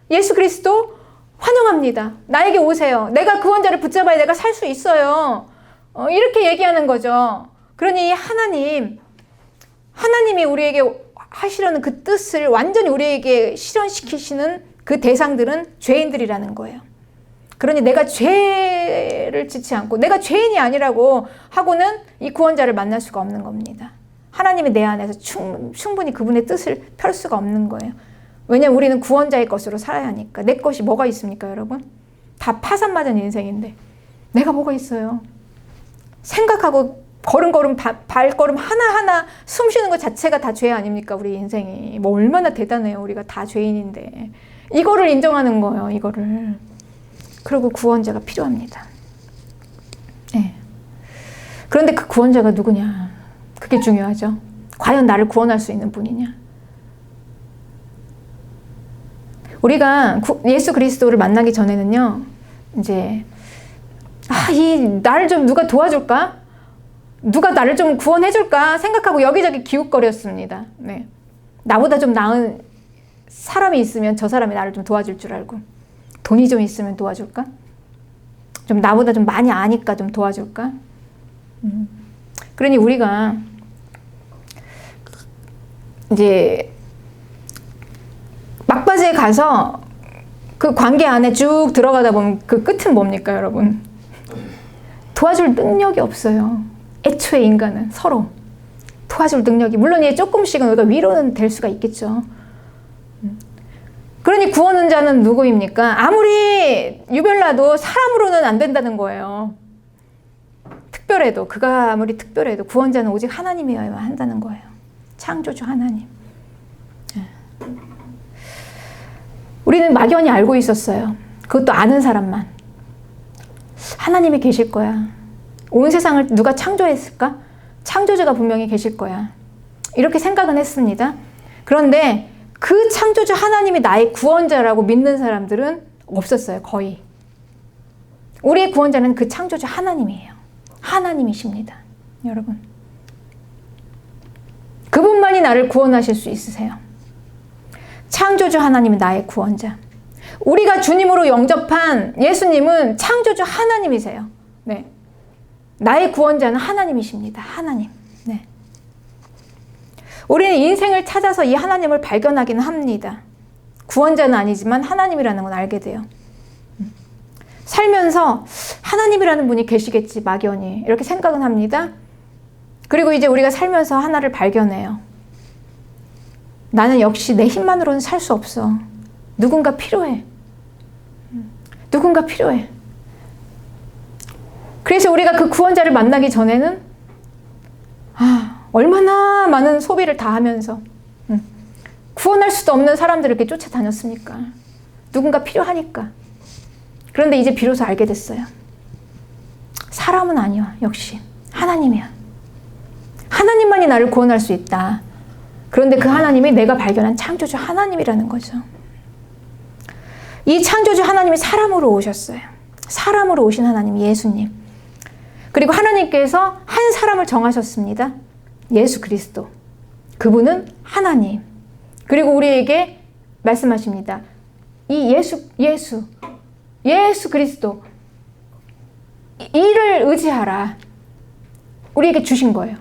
예수 그리스도 환영합니다. 나에게 오세요. 내가 구원자를 붙잡아야 내가 살 수 있어요. 이렇게 얘기하는 거죠. 그러니 하나님이 우리에게 하시려는 그 뜻을 완전히 우리에게 실현시키시는 그 대상들은 죄인들이라는 거예요. 그러니 내가 죄를 짓지 않고 내가 죄인이 아니라고 하고는 이 구원자를 만날 수가 없는 겁니다. 하나님이 내 안에서 충분히 그분의 뜻을 펼 수가 없는 거예요. 왜냐하면 우리는 구원자의 것으로 살아야 하니까. 내 것이 뭐가 있습니까, 여러분? 다 파산맞은 인생인데 내가 뭐가 있어요? 생각하고 걸음걸음 발걸음 하나하나 숨 쉬는 것 자체가 다 죄 아닙니까? 우리 인생이 뭐 얼마나 대단해요. 우리가 다 죄인인데 이거를 인정하는 거예요. 이거를. 그리고 구원자가 필요합니다. 네. 그런데 그 구원자가 누구냐? 그게 중요하죠. 과연 나를 구원할 수 있는 분이냐? 우리가 예수 그리스도를 만나기 전에는요, 이제 나를 좀 누가 도와줄까? 누가 나를 좀 구원해줄까? 생각하고 여기저기 기웃거렸습니다. 네. 나보다 좀 나은 사람이 있으면 저 사람이 나를 좀 도와줄 줄 알고, 돈이 좀 있으면 도와줄까? 좀 나보다 좀 많이 아니까 좀 도와줄까? 그러니 우리가 이제 막바지에 가서 그 관계 안에 쭉 들어가다 보면 그 끝은 뭡니까, 여러분? 도와줄 능력이 없어요. 애초에 인간은 서로 도와줄 능력이, 물론 이제 조금씩은 우리가 위로는 될 수가 있겠죠. 그러니 구원자는 누구입니까? 아무리 유별나도 사람으로는 안 된다는 거예요. 특별해도, 그가 아무리 특별해도 구원자는 오직 하나님이어야만 한다는 거예요. 창조주 하나님. 우리는 막연히 알고 있었어요. 그것도 아는 사람만. 하나님이 계실 거야. 온 세상을 누가 창조했을까? 창조주가 분명히 계실 거야. 이렇게 생각은 했습니다. 그런데 그 창조주 하나님이 나의 구원자라고 믿는 사람들은 없었어요. 거의. 우리의 구원자는 그 창조주 하나님이에요. 하나님이십니다. 여러분. 그분만이 나를 구원하실 수 있으세요. 창조주 하나님이 나의 구원자. 우리가 주님으로 영접한 예수님은 창조주 하나님이세요. 네. 나의 구원자는 하나님이십니다. 하나님. 네. 우리는 인생을 찾아서 이 하나님을 발견하기는 합니다. 구원자는 아니지만 하나님이라는 건 알게 돼요. 살면서 하나님이라는 분이 계시겠지, 막연히. 이렇게 생각은 합니다. 그리고 이제 우리가 살면서 하나를 발견해요. 나는 역시 내 힘만으로는 살 수 없어. 누군가 필요해. 누군가 필요해. 그래서 우리가 그 구원자를 만나기 전에는 얼마나 많은 소비를 다 하면서 구원할 수도 없는 사람들을 이렇게 쫓아다녔습니까? 누군가 필요하니까. 그런데 이제 비로소 알게 됐어요. 사람은 아니야. 역시 하나님이야. 하나님만이 나를 구원할 수 있다. 그런데 그 하나님이 내가 발견한 창조주 하나님이라는 거죠. 이 창조주 하나님이 사람으로 오셨어요. 사람으로 오신 하나님, 예수님. 그리고 하나님께서 한 사람을 정하셨습니다. 예수 그리스도. 그분은 하나님. 그리고 우리에게 말씀하십니다. 이 예수 그리스도. 이를 의지하라. 우리에게 주신 거예요.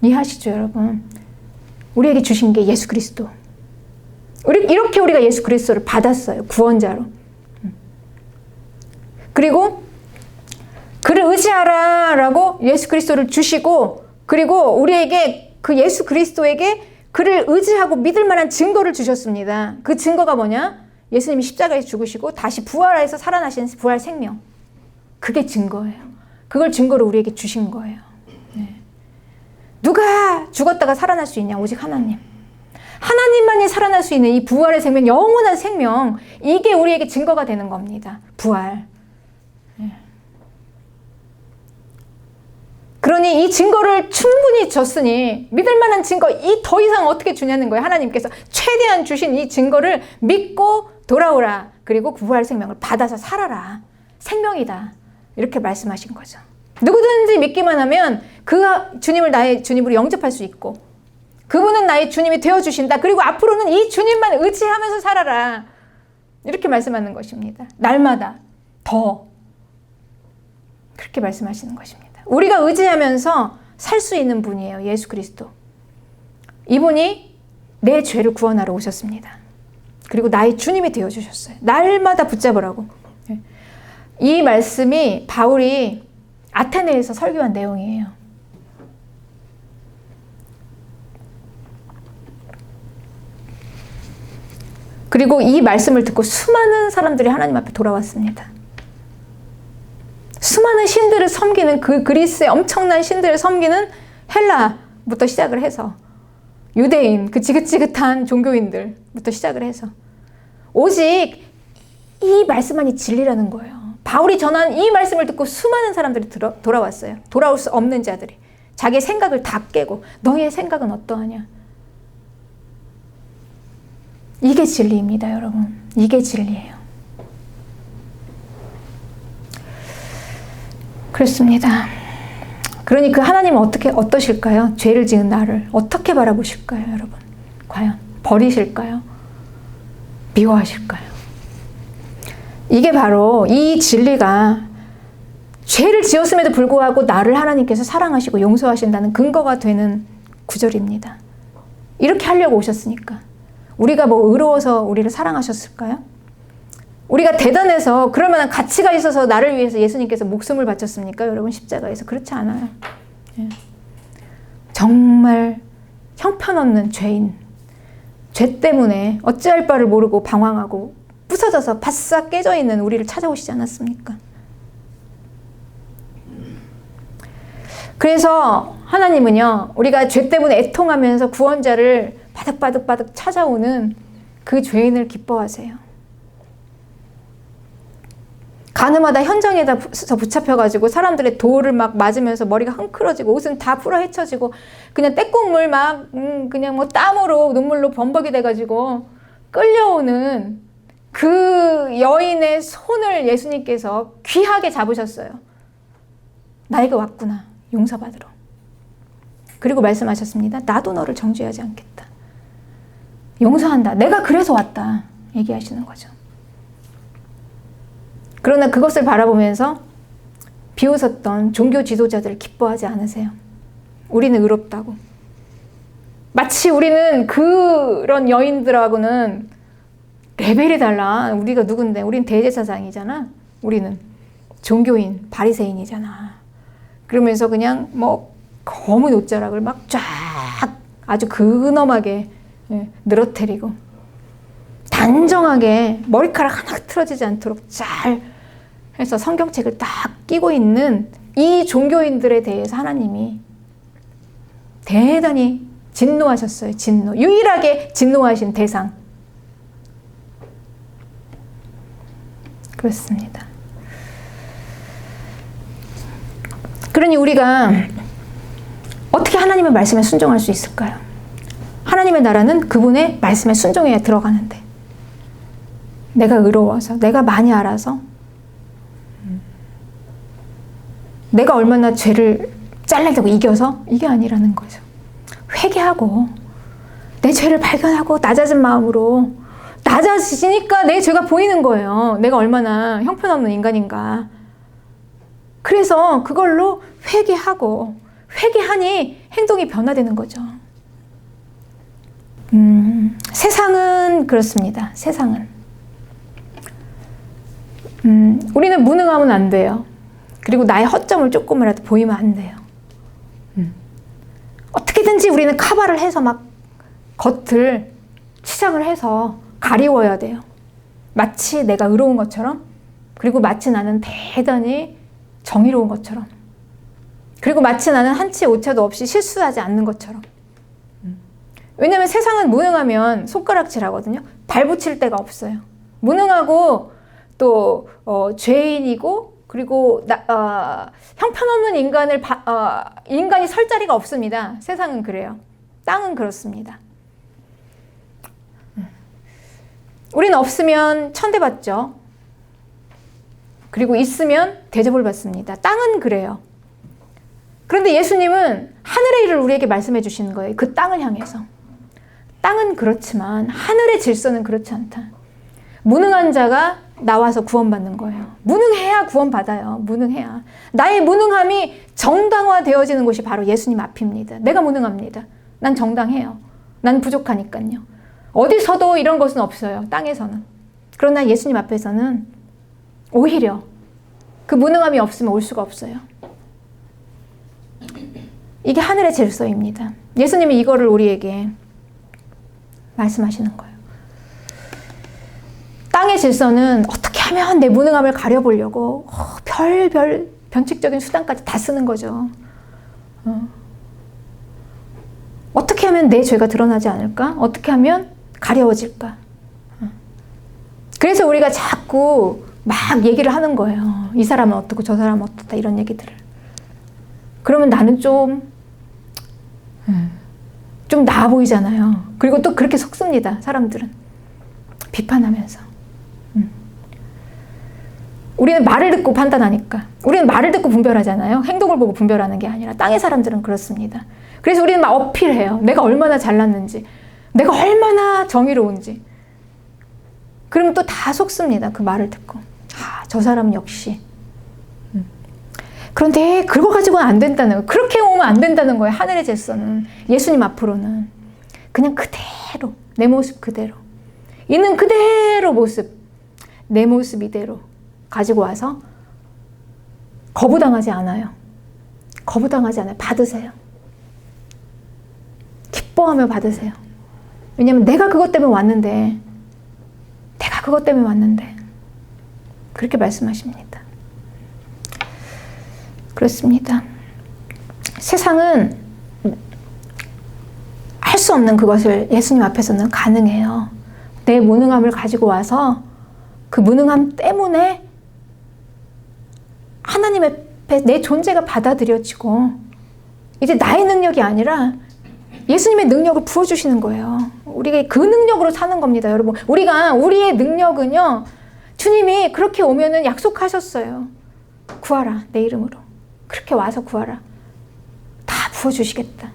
이해하시죠, 여러분? 우리에게 주신 게 예수 그리스도. 이렇게 우리가 예수 그리스도를 받았어요. 구원자로. 그리고 그를 의지하라 라고 예수 그리스도를 주시고, 그리고 우리에게 그 예수 그리스도에게 그를 의지하고 믿을 만한 증거를 주셨습니다. 그 증거가 뭐냐? 예수님이 십자가에서 죽으시고 다시 부활해서 살아나신 부활 생명. 그게 증거예요. 그걸 증거로 우리에게 주신 거예요. 네. 누가 죽었다가 살아날 수 있냐? 오직 하나님. 하나님만이 살아날 수 있는 이 부활의 생명, 영원한 생명, 이게 우리에게 증거가 되는 겁니다. 부활. 네. 그러니 이 증거를 충분히 줬으니 믿을 만한 증거, 이 더 이상 어떻게 주냐는 거예요. 하나님께서 최대한 주신 이 증거를 믿고 돌아오라. 그리고 부활 생명을 받아서 살아라. 생명이다. 이렇게 말씀하신 거죠. 누구든지 믿기만 하면 그 주님을 나의 주님으로 영접할 수 있고, 그분은 나의 주님이 되어주신다. 그리고 앞으로는 이 주님만 의지하면서 살아라. 이렇게 말씀하는 것입니다. 날마다 더. 그렇게 말씀하시는 것입니다. 우리가 의지하면서 살 수 있는 분이에요. 예수 그리스도. 이분이 내 죄를 구원하러 오셨습니다. 그리고 나의 주님이 되어주셨어요. 날마다 붙잡으라고. 이 말씀이 바울이 아테네에서 설교한 내용이에요. 그리고 이 말씀을 듣고 수많은 사람들이 하나님 앞에 돌아왔습니다. 수많은 신들을 섬기는, 그 그리스의 엄청난 신들을 섬기는 헬라부터 시작을 해서 유대인, 그 지긋지긋한 종교인들부터 시작을 해서 오직 이 말씀만이 진리라는 거예요. 바울이 전한 이 말씀을 듣고 수많은 사람들이 돌아왔어요. 돌아올 수 없는 자들이. 자기의 생각을 다 깨고, 너의 생각은 어떠하냐? 이게 진리입니다, 여러분. 이게 진리예요. 그렇습니다. 그러니 그 하나님은 어떠실까요? 죄를 지은 나를 어떻게 바라보실까요, 여러분? 과연 버리실까요? 미워하실까요? 이게 바로 이 진리가 죄를 지었음에도 불구하고 나를 하나님께서 사랑하시고 용서하신다는 근거가 되는 구절입니다. 이렇게 하려고 오셨으니까. 우리가 뭐 의로워서 우리를 사랑하셨을까요? 우리가 대단해서 그럴 만한 가치가 있어서 나를 위해서 예수님께서 목숨을 바쳤습니까? 여러분, 십자가에서. 그렇지 않아요. 예. 정말 형편없는 죄인, 죄 때문에 어찌할 바를 모르고 방황하고 부서져서 바싹 깨져 있는 우리를 찾아오시지 않았습니까? 그래서 하나님은요, 우리가 죄 때문에 애통하면서 구원자를 바득바득 찾아오는 그 죄인을 기뻐하세요. 가늠하다 현장에다서 붙잡혀가지고 사람들의 돌을 막 맞으면서 머리가 흥크러지고 옷은 다 풀어 헤쳐지고 그냥 떼국물 막 그냥 뭐 땀으로 눈물로 범벅이 돼가지고 끌려오는 그 여인의 손을 예수님께서 귀하게 잡으셨어요. 나에게 왔구나, 용서받으러. 그리고 말씀하셨습니다. 나도 너를 정죄하지 않겠다. 용서한다. 내가 그래서 왔다. 얘기하시는 거죠. 그러나 그것을 바라보면서 비웃었던 종교 지도자들을 기뻐하지 않으세요. 우리는 의롭다고. 마치 우리는 그런 여인들하고는 레벨이 달라. 우리가 누군데? 우린 대제사장이잖아. 우리는 종교인, 바리새인이잖아. 그러면서 그냥 뭐 검은 옷자락을 막 쫙 아주 근엄하게 늘어뜨리고 단정하게 머리카락 하나 틀어지지 않도록 잘 해서 성경책을 딱 끼고 있는 이 종교인들에 대해서 하나님이 대단히 진노하셨어요. 진노. 유일하게 진노하신 대상. 그렇습니다. 그러니 우리가 어떻게 하나님의 말씀에 순종할 수 있을까요? 하나님의 나라는 그분의 말씀에 순종해야 들어가는데, 내가 의로워서, 내가 많이 알아서, 내가 얼마나 죄를 잘라내고 이겨서, 이게 아니라는 거죠. 회개하고 내 죄를 발견하고 낮아진 마음으로, 낮아지니까 내 죄가 보이는 거예요. 내가 얼마나 형편없는 인간인가. 그래서 그걸로 회개하니 행동이 변화되는 거죠. 세상은 그렇습니다. 세상은. 우리는 무능하면 안 돼요. 그리고 나의 허점을 조금이라도 보이면 안 돼요. 어떻게든지 우리는 커버를 해서 막 겉을 치장을 해서 가리워야 돼요. 마치 내가 의로운 것처럼, 그리고 마치 나는 대단히 정의로운 것처럼, 그리고 마치 나는 한치의 오차도 없이 실수하지 않는 것처럼. 왜냐면 세상은 무능하면 손가락질하거든요. 발붙일 데가 없어요. 무능하고 또 죄인이고, 그리고 형편없는 인간이 설 자리가 없습니다. 세상은 그래요. 땅은 그렇습니다. 우리는 없으면 천대받죠. 그리고 있으면 대접을 받습니다. 땅은 그래요. 그런데 예수님은 하늘의 일을 우리에게 말씀해 주시는 거예요. 그 땅을 향해서. 땅은 그렇지만 하늘의 질서는 그렇지 않다. 무능한 자가 나와서 구원받는 거예요. 무능해야 구원받아요. 무능해야. 나의 무능함이 정당화되어지는 곳이 바로 예수님 앞입니다. 내가 무능합니다. 난 정당해요. 난 부족하니까요. 어디서도 이런 것은 없어요. 땅에서는. 그러나 예수님 앞에서는 오히려 그 무능함이 없으면 올 수가 없어요. 이게 하늘의 질서입니다. 예수님이 이거를 우리에게 말씀하시는 거예요. 땅의 질서는 어떻게 하면 내 무능함을 가려보려고 별별 변칙적인 수단까지 다 쓰는 거죠. 어떻게 하면 내 죄가 드러나지 않을까? 어떻게 하면 가려워질까? 그래서 우리가 자꾸 막 얘기를 하는 거예요. 이 사람은 어떻고 저 사람은 어떻다 이런 얘기들을. 그러면 나는 좀 나아 보이잖아요. 그리고 또 그렇게 속습니다. 사람들은. 비판하면서. 우리는 말을 듣고 판단하니까. 우리는 말을 듣고 분별하잖아요. 행동을 보고 분별하는 게 아니라 땅의 사람들은 그렇습니다. 그래서 우리는 막 어필해요. 내가 얼마나 잘났는지. 내가 얼마나 정의로운지. 그러면 또 다 속습니다. 그 말을 듣고. 저 사람은 역시. 그런데 그거 가지고는 안 된다는 거예요. 그렇게 오면 안 된다는 거예요. 하늘의 질서는. 예수님 앞으로는. 그냥 그대로. 내 모습 그대로. 있는 그대로 모습. 내 모습 이대로 가지고 와서 거부당하지 않아요. 거부당하지 않아요. 받으세요. 기뻐하며 받으세요. 왜냐하면 내가 그것 때문에 왔는데 그렇게 말씀하십니다. 그렇습니다. 세상은 할 수 없는 그것을 예수님 앞에서는 가능해요. 내 무능함을 가지고 와서 그 무능함 때문에 하나님 앞에 내 존재가 받아들여지고 이제 나의 능력이 아니라 예수님의 능력을 부어주시는 거예요. 우리가 그 능력으로 사는 겁니다, 여러분. 우리의 능력은요, 주님이 그렇게 오면은 약속하셨어요. 구하라, 내 이름으로. 그렇게 와서 구하라. 다 부어주시겠다.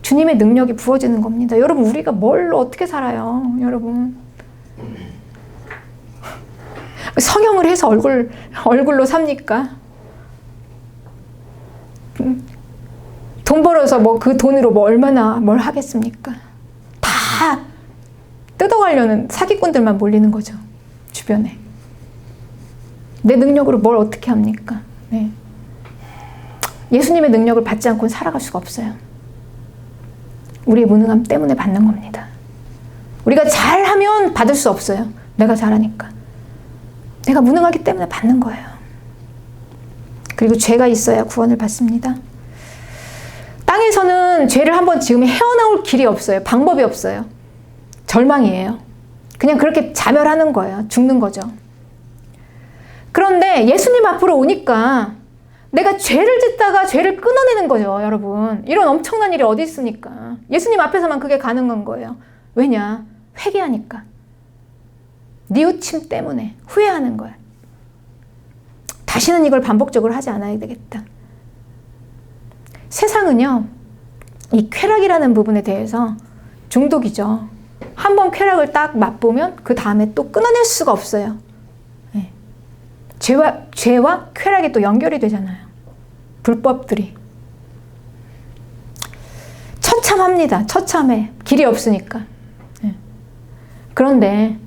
주님의 능력이 부어지는 겁니다. 여러분, 우리가 뭘로 어떻게 살아요, 여러분? 성형을 해서 얼굴로 삽니까? 돈 벌어서 그 돈으로 얼마나 뭘 하겠습니까? 다 뜯어가려는 사기꾼들만 몰리는 거죠. 주변에. 내 능력으로 뭘 어떻게 합니까? 네. 예수님의 능력을 받지 않고는 살아갈 수가 없어요. 우리의 무능함 때문에 받는 겁니다. 우리가 잘하면 받을 수 없어요. 내가 잘하니까. 내가 무능하기 때문에 받는 거예요. 그리고 죄가 있어야 구원을 받습니다. 땅에서는 죄를 한번 지으면 헤어나올 길이 없어요. 방법이 없어요. 절망이에요. 그냥 그렇게 자멸하는 거예요. 죽는 거죠. 그런데 예수님 앞으로 오니까 내가 죄를 짓다가 죄를 끊어내는 거죠, 여러분. 이런 엄청난 일이 어디 있습니까? 예수님 앞에서만 그게 가능한 거예요. 왜냐? 회개하니까. 뉘우침 때문에 후회하는 거야. 다시는 이걸 반복적으로 하지 않아야 되겠다. 세상은요, 이 쾌락이라는 부분에 대해서 중독이죠. 한번 쾌락을 딱 맛보면 그 다음에 또 끊어낼 수가 없어요. 네. 죄와 쾌락이 또 연결이 되잖아요. 불법들이. 처참합니다. 처참해. 길이 없으니까. 네. 그런데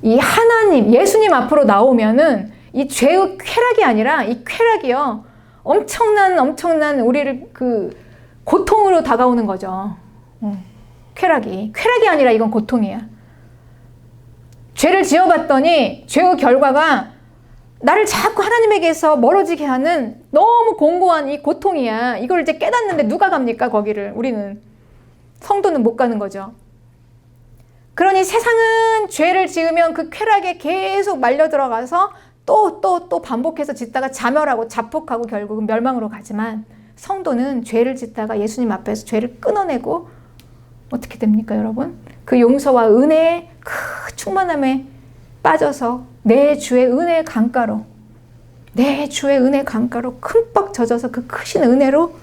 이 하나님, 예수님 앞으로 나오면은 이 죄의 쾌락이 아니라 이 쾌락이요. 엄청난 우리를 그 고통으로 다가오는 거죠. 쾌락이 아니라 이건 고통이야. 죄를 지어봤더니 죄의 결과가 나를 자꾸 하나님에게서 멀어지게 하는 너무 공고한 이 고통이야. 이걸 이제 깨닫는데 누가 갑니까? 거기를. 우리는. 성도는 못 가는 거죠. 그러니 세상은 죄를 지으면 그 쾌락에 계속 말려 들어가서 또 반복해서 짓다가 자멸하고 자폭하고 결국은 멸망으로 가지만 성도는 죄를 짓다가 예수님 앞에서 죄를 끊어내고 어떻게 됩니까, 여러분? 그 용서와 은혜의 그 충만함에 빠져서 내 주의 은혜의 강가로 흠뻑 젖어서 그 크신 은혜로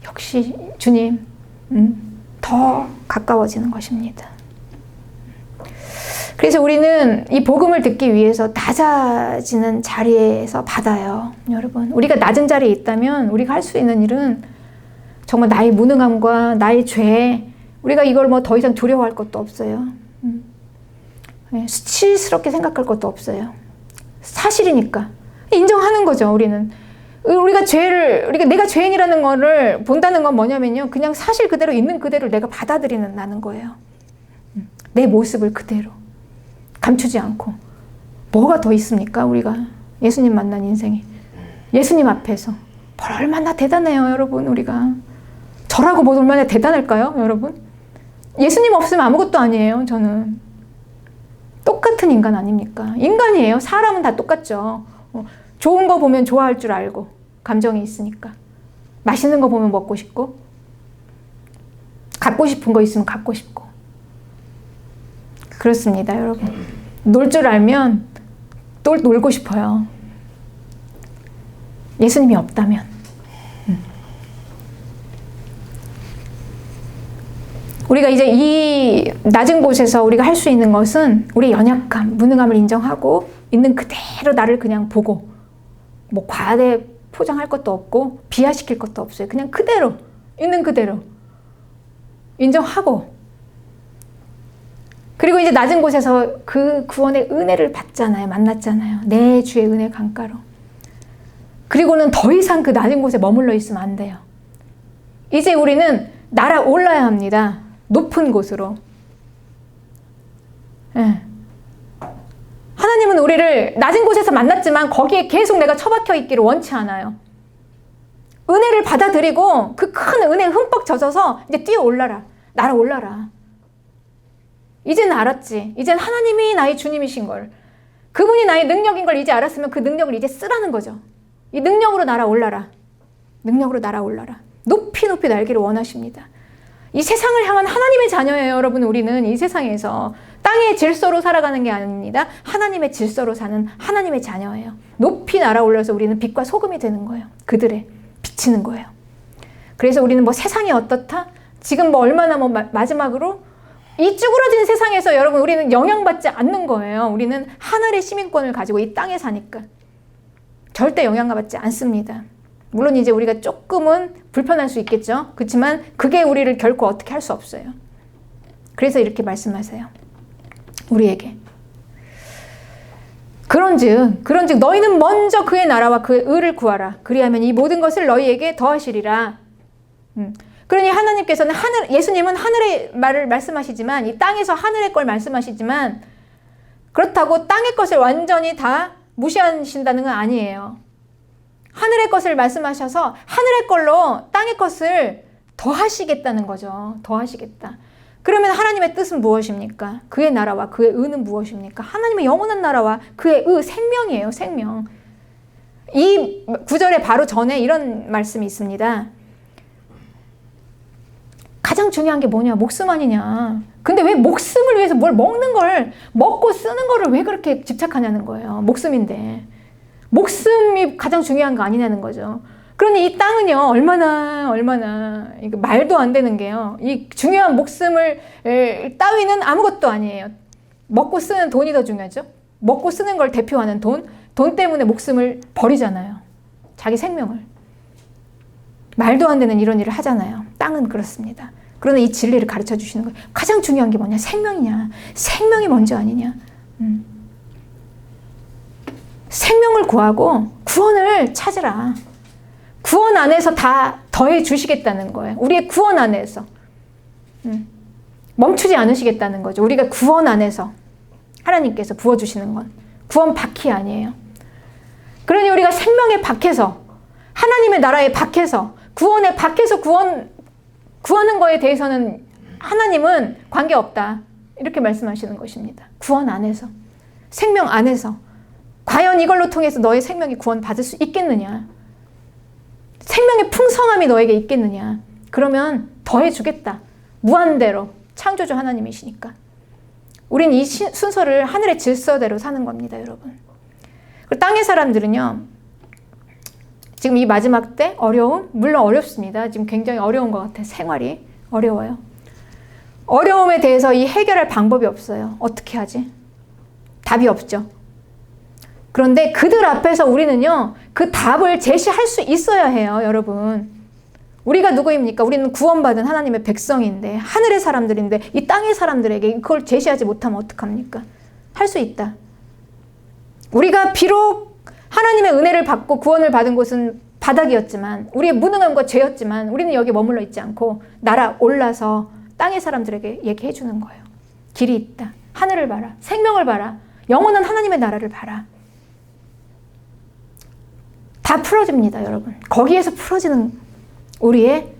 역시 주님 더 가까워지는 것입니다. 그래서 우리는 이 복음을 듣기 위해서 낮아지는 자리에서 받아요. 여러분, 우리가 낮은 자리에 있다면 우리가 할 수 있는 일은 정말 나의 무능함과 나의 죄, 우리가 이걸 뭐 더 이상 두려워할 것도 없어요. 수치스럽게 생각할 것도 없어요. 사실이니까 인정하는 거죠. 우리가 내가 죄인이라는 거를 본다는 건 뭐냐면요, 그냥 사실 그대로 있는 그대로 내가 받아들이는 거예요. 내 모습을 그대로 감추지 않고. 뭐가 더 있습니까? 우리가 예수님 만난 인생이 예수님 앞에서 얼마나 대단해요, 여러분. 우리가 저라고 뭐 얼마나 대단할까요, 여러분? 예수님 없으면 아무것도 아니에요. 저는 똑같은 인간 아닙니까? 인간이에요. 사람은 다 똑같죠. 좋은 거 보면 좋아할 줄 알고 감정이 있으니까. 맛있는 거 보면 먹고 싶고, 갖고 싶은 거 있으면 갖고 싶고. 그렇습니다, 여러분. 놀 줄 알면 또 놀고 싶어요. 예수님이 없다면. 우리가 이제 이 낮은 곳에서 우리가 할 수 있는 것은 우리의 연약함, 무능함을 인정하고 있는 그대로 나를 그냥 보고, 뭐 과대 포장할 것도 없고 비하시킬 것도 없어요. 그냥 그대로, 있는 그대로 인정하고, 그리고 이제 낮은 곳에서 그 구원의 은혜를 받잖아요. 만났잖아요. 내 주의 은혜 강가로. 그리고는 더 이상 그 낮은 곳에 머물러 있으면 안 돼요. 이제 우리는 날아올라야 합니다. 높은 곳으로. 네. 하나님은 우리를 낮은 곳에서 만났지만 거기에 계속 내가 처박혀 있기를 원치 않아요. 은혜를 받아들이고 그 큰 은혜에 흠뻑 젖어서 이제 뛰어올라라. 날아올라라. 이제는 알았지. 이제는 하나님이 나의 주님이신 걸, 그분이 나의 능력인 걸 이제 알았으면 그 능력을 이제 쓰라는 거죠. 이 능력으로 날아올라라. 능력으로 날아올라라. 높이 날기를 원하십니다. 이 세상을 향한 하나님의 자녀예요, 여러분. 우리는 이 세상에서 땅의 질서로 살아가는 게 아닙니다. 하나님의 질서로 사는 하나님의 자녀예요. 높이 날아올라서 우리는 빛과 소금이 되는 거예요. 그들의 비치는 거예요. 그래서 우리는 뭐 세상이 어떻다? 지금 뭐 얼마나 뭐 마지막으로 이 쭈그러진 세상에서 여러분 우리는 영향받지 않는 거예요. 우리는 하늘의 시민권을 가지고 이 땅에 사니까 절대 영향받지 않습니다. 물론 이제 우리가 조금은 불편할 수 있겠죠. 그렇지만 그게 우리를 결코 어떻게 할 수 없어요. 그래서 이렇게 말씀하세요. 우리에게. 그런즉 너희는 먼저 그의 나라와 그의 의를 구하라. 그리하면 이 모든 것을 너희에게 더하시리라. 그러니 하나님께서는 예수님은 하늘의 말을 말씀하시지만, 이 땅에서 하늘의 걸 말씀하시지만, 그렇다고 땅의 것을 완전히 다 무시하신다는 건 아니에요. 하늘의 것을 말씀하셔서 하늘의 걸로 땅의 것을 더하시겠다는 거죠. 더하시겠다. 그러면 하나님의 뜻은 무엇입니까? 그의 나라와 그의 의는 무엇입니까? 하나님의 영원한 나라와 그의 의, 생명이에요. 생명. 이 구절에 바로 전에 이런 말씀이 있습니다. 가장 중요한 게 뭐냐? 목숨 아니냐? 근데 왜 목숨을 위해서 뭘 먹는 걸, 먹고 쓰는 거를 왜 그렇게 집착하냐는 거예요. 목숨인데. 목숨이 가장 중요한 거 아니냐는 거죠. 그러니 이 땅은요, 얼마나 이거 말도 안 되는 게요, 이 중요한 목숨을 따위는 아무것도 아니에요. 먹고 쓰는 돈이 더 중요하죠. 먹고 쓰는 걸 대표하는 돈 때문에 목숨을 버리잖아요. 자기 생명을. 말도 안 되는 이런 일을 하잖아요. 땅은 그렇습니다. 그러나 이 진리를 가르쳐 주시는 거예요. 가장 중요한 게 뭐냐? 생명이냐? 생명이 먼저 아니냐? 생명을 구하고 구원을 찾으라. 구원 안에서 다 더해 주시겠다는 거예요. 우리의 구원 안에서. 멈추지 않으시겠다는 거죠. 우리가 구원 안에서 하나님께서 부어주시는 건 구원 밖이 아니에요. 그러니 우리가 생명의 밖에서, 하나님의 나라의 밖에서, 구원의 밖에서 구하는 거에 대해서는 하나님은 관계없다. 이렇게 말씀하시는 것입니다. 구원 안에서, 생명 안에서 과연 이걸로 통해서 너의 생명이 구원받을 수 있겠느냐? 생명의 풍성함이 너에게 있겠느냐? 그러면 더해주겠다. 무한대로. 창조주 하나님이시니까. 우린 이 순서를 하늘의 질서대로 사는 겁니다, 여러분. 그리고 땅의 사람들은요, 지금 이 마지막 때 어려움? 물론 어렵습니다. 지금 굉장히 어려운 것 같아요. 생활이 어려워요. 어려움에 대해서 이 해결할 방법이 없어요. 어떻게 하지? 답이 없죠. 그런데 그들 앞에서 우리는요, 그 답을 제시할 수 있어야 해요, 여러분. 우리가 누구입니까? 우리는 구원받은 하나님의 백성인데, 하늘의 사람들인데, 이 땅의 사람들에게 그걸 제시하지 못하면 어떡합니까? 할 수 있다. 우리가 비록 하나님의 은혜를 받고 구원을 받은 곳은 바닥이었지만, 우리의 무능함과 죄였지만, 우리는 여기 머물러 있지 않고 날아 올라서 땅의 사람들에게 얘기해 주는 거예요. 길이 있다. 하늘을 봐라. 생명을 봐라. 영원한 하나님의 나라를 봐라. 다 풀어집니다, 여러분. 거기에서 풀어지는 우리의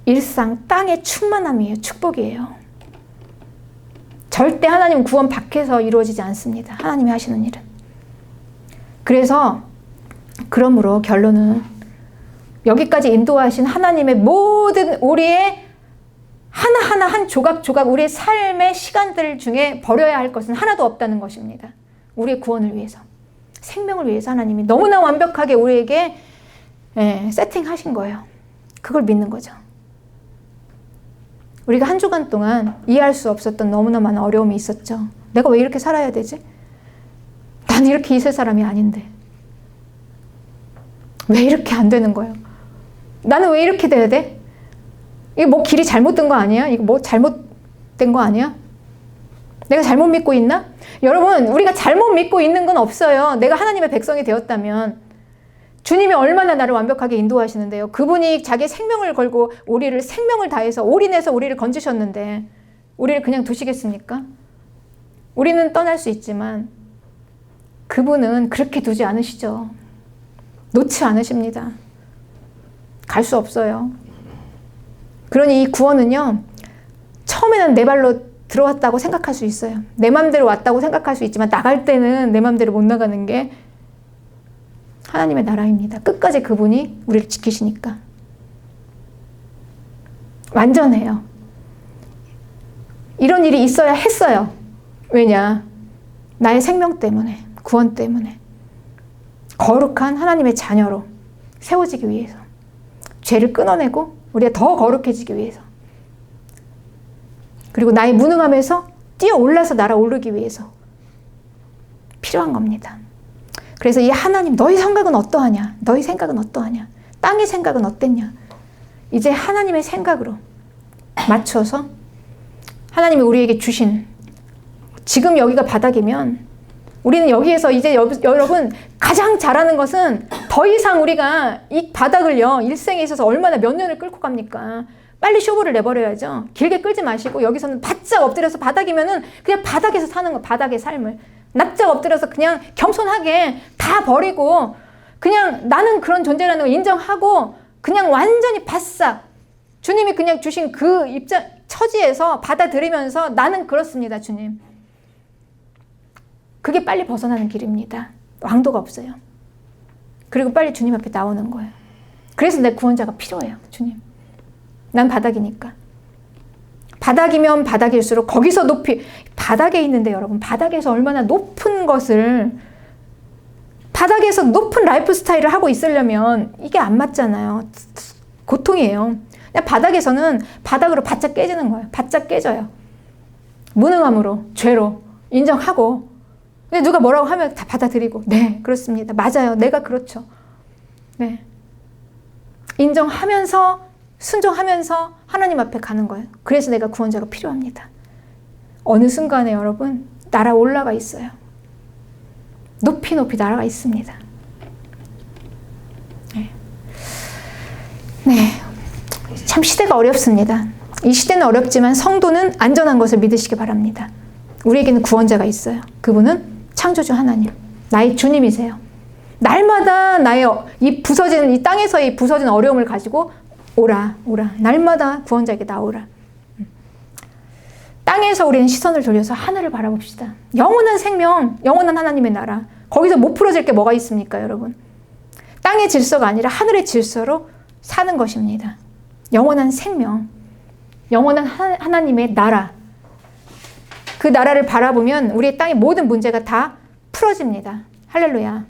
일상, 땅의 충만함이에요. 축복이에요. 절대 하나님 구원 밖에서 이루어지지 않습니다. 하나님이 하시는 일은. 그러므로 결론은 여기까지 인도하신 하나님의 모든 우리의 하나하나 한 조각조각 우리의 삶의 시간들 중에 버려야 할 것은 하나도 없다는 것입니다. 우리의 구원을 위해서, 생명을 위해서 하나님이 너무나 완벽하게 우리에게 세팅하신 거예요. 그걸 믿는 거죠. 우리가 한 주간 동안 이해할 수 없었던 너무나 많은 어려움이 있었죠. 내가 왜 이렇게 살아야 되지? 난 이렇게 있을 사람이 아닌데. 왜 이렇게 안 되는 거예요? 나는 왜 이렇게 돼야 돼? 이게 뭐 길이 잘못된 거 아니야? 이거 뭐 잘못된 거 아니야? 내가 잘못 믿고 있나? 여러분, 우리가 잘못 믿고 있는 건 없어요. 내가 하나님의 백성이 되었다면 주님이 얼마나 나를 완벽하게 인도하시는데요. 그분이 자기 생명을 걸고 우리를 생명을 다해서 올인해서 우리를 건지셨는데 우리를 그냥 두시겠습니까? 우리는 떠날 수 있지만 그분은 그렇게 두지 않으시죠. 놓지 않으십니다. 갈 수 없어요. 그러니 이 구원은요, 처음에는 내 발로 들어왔다고 생각할 수 있어요. 내 맘대로 왔다고 생각할 수 있지만 나갈 때는 내 맘대로 못 나가는 게 하나님의 나라입니다. 끝까지 그분이 우리를 지키시니까. 완전해요. 이런 일이 있어야 했어요. 왜냐? 나의 생명 때문에, 구원 때문에. 거룩한 하나님의 자녀로 세워지기 위해서. 죄를 끊어내고 우리가 더 거룩해지기 위해서. 그리고 나의 무능함에서 뛰어올라서 날아오르기 위해서 필요한 겁니다. 그래서 이 하나님, 너희 생각은 어떠하냐? 너희 생각은 어떠하냐? 땅의 생각은 어땠냐? 이제 하나님의 생각으로 맞춰서 하나님이 우리에게 주신, 지금 여기가 바닥이면 우리는 여기에서 이제 여러분 가장 잘하는 것은 더 이상 우리가 이 바닥을요, 일생에 있어서 얼마나 몇 년을 끌고 갑니까? 빨리 쇼부를 내버려야죠. 길게 끌지 마시고 여기서는 바짝 엎드려서, 바닥이면은 그냥 바닥에서 사는 거, 바닥의 삶을. 납작 엎드려서 그냥 겸손하게 다 버리고 그냥 나는 그런 존재라는 걸 인정하고 그냥 완전히 바싹 주님이 그냥 주신 그 입장, 처지에서 받아들이면서 나는 그렇습니다, 주님. 그게 빨리 벗어나는 길입니다. 왕도가 없어요. 그리고 빨리 주님 앞에 나오는 거예요. 그래서 내 구원자가 필요해요, 주님. 난 바닥이니까. 바닥이면 바닥일수록 거기서 높이, 바닥에 있는데 여러분, 바닥에서 얼마나 높은 것을, 바닥에서 높은 라이프 스타일을 하고 있으려면 이게 안 맞잖아요. 고통이에요. 그냥 바닥에서는 바닥으로 바짝 깨지는 거예요. 바짝 깨져요. 무능함으로, 죄로 인정하고, 근데 누가 뭐라고 하면 다 받아들이고, 네, 그렇습니다. 맞아요. 내가 그렇죠. 네. 인정하면서, 순종하면서 하나님 앞에 가는 거예요. 그래서 내가 구원자가 필요합니다. 어느 순간에 여러분, 날아 올라가 있어요. 높이 높이 나라가 있습니다. 네. 참 시대가 어렵습니다. 이 시대는 어렵지만 성도는 안전한 것을 믿으시기 바랍니다. 우리에게는 구원자가 있어요. 그분은 창조주 하나님, 나의 주님이세요. 날마다 나의 이 부서지는 이 땅에서의 부서진 어려움을 가지고 오라. 날마다 구원자에게 나오라. 땅에서 우리는 시선을 돌려서 하늘을 바라봅시다. 영원한 생명, 영원한 하나님의 나라. 거기서 못 풀어질 게 뭐가 있습니까, 여러분? 땅의 질서가 아니라 하늘의 질서로 사는 것입니다. 영원한 생명, 영원한 하나님의 나라. 그 나라를 바라보면 우리의 땅의 모든 문제가 다 풀어집니다. 할렐루야.